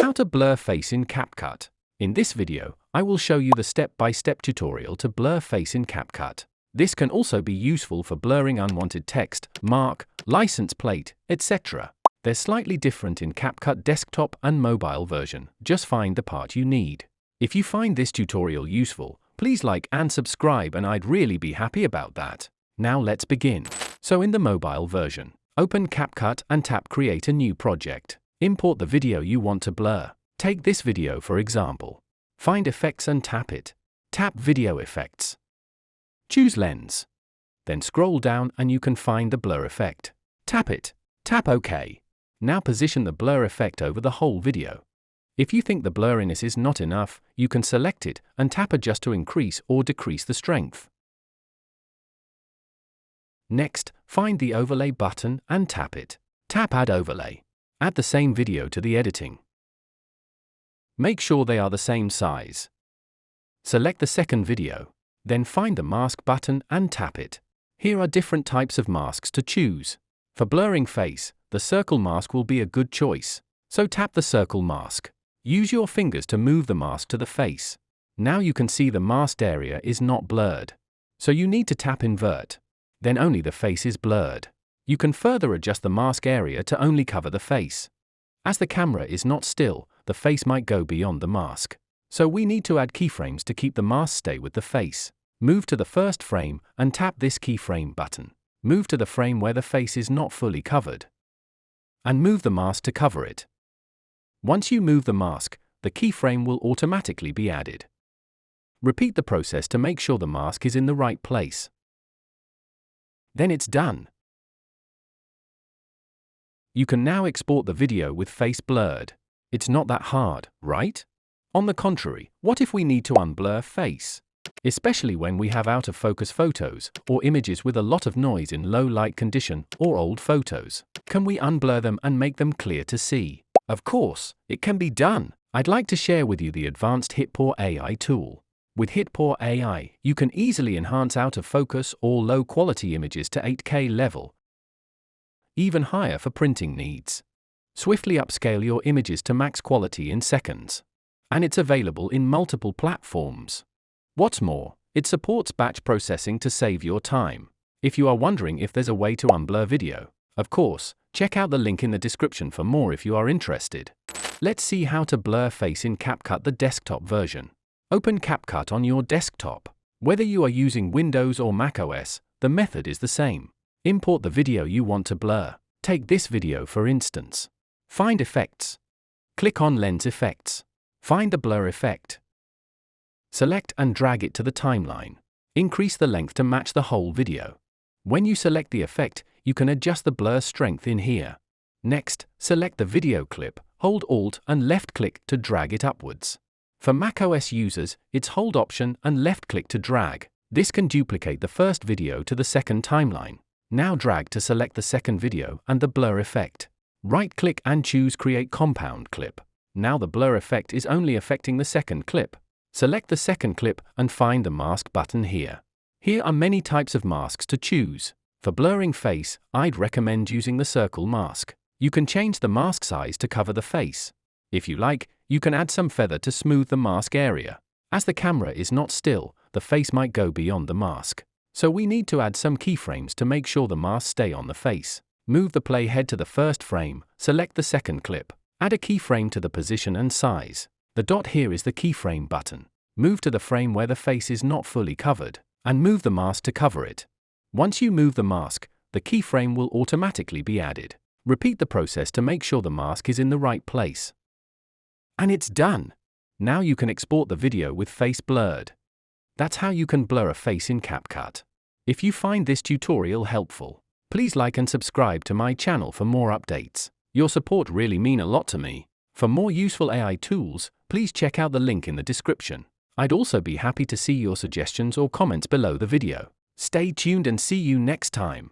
How to blur face in CapCut. In this video, I will show you the step-by-step tutorial to blur face in CapCut. This can also be useful for blurring unwanted text, mark, license plate, etc. They're slightly different in CapCut desktop and mobile version. Just find the part you need. If you find this tutorial useful, please like and subscribe, and I'd really be happy about that. Now let's begin. So in the mobile version, open CapCut and tap Create a new project. Import the video you want to blur. Take this video for example. Find Effects and tap it. Tap Video Effects. Choose Lens. Then scroll down and you can find the blur effect. Tap it. Tap OK. Now position the blur effect over the whole video. If you think the blurriness is not enough, you can select it and tap Adjust to increase or decrease the strength. Next, find the Overlay button and tap it. Tap Add Overlay. Add the same video to the editing. Make sure they are the same size. Select the second video. Then find the Mask button and tap it. Here are different types of masks to choose. For blurring face, the circle mask will be a good choice. So tap the circle mask. Use your fingers to move the mask to the face. Now you can see the masked area is not blurred. So you need to tap Invert. Then only the face is blurred. You can further adjust the mask area to only cover the face. As the camera is not still, the face might go beyond the mask. So we need to add keyframes to keep the mask stay with the face. Move to the first frame and tap this keyframe button. Move to the frame where the face is not fully covered. And move the mask to cover it. Once you move the mask, the keyframe will automatically be added. Repeat the process to make sure the mask is in the right place. Then it's done. You can now export the video with face blurred. It's not that hard, right? On the contrary, what if we need to unblur face? Especially when we have out-of-focus photos, or images with a lot of noise in low light condition, or old photos. Can we unblur them and make them clear to see? Of course, it can be done. I'd like to share with you the advanced HitPaw AI tool. With HitPaw AI, you can easily enhance out-of-focus or low-quality images to 8K level, even higher for printing needs. Swiftly upscale your images to max quality in seconds. And it's available in multiple platforms. What's more, it supports batch processing to save your time. If you are wondering if there's a way to unblur video, of course, check out the link in the description for more if you are interested. Let's see how to blur face in CapCut, the desktop version. Open CapCut on your desktop. Whether you are using Windows or macOS, the method is the same. Import the video you want to blur. Take this video for instance. Find Effects. Click on Lens Effects. Find the blur effect. Select and drag it to the timeline. Increase the length to match the whole video. When you select the effect, you can adjust the blur strength in here. Next, select the video clip, hold Alt and left click to drag it upwards. For macOS users, it's hold Option and left click to drag. This can duplicate the first video to the second timeline. Now drag to select the second video and the blur effect. Right-click and choose Create Compound Clip. Now the blur effect is only affecting the second clip. Select the second clip and find the Mask button here. Here are many types of masks to choose. For blurring face, I'd recommend using the circle mask. You can change the mask size to cover the face. If you like, you can add some feather to smooth the mask area. As the camera is not still, the face might go beyond the mask. So we need to add some keyframes to make sure the masks stay on the face. Move the playhead to the first frame, select the second clip. Add a keyframe to the position and size. The dot here is the keyframe button. Move to the frame where the face is not fully covered, and move the mask to cover it. Once you move the mask, the keyframe will automatically be added. Repeat the process to make sure the mask is in the right place. And it's done! Now you can export the video with face blurred. That's how you can blur a face in CapCut. If you find this tutorial helpful, please like and subscribe to my channel for more updates. Your support really means a lot to me. For more useful AI tools, please check out the link in the description. I'd also be happy to see your suggestions or comments below the video. Stay tuned and see you next time.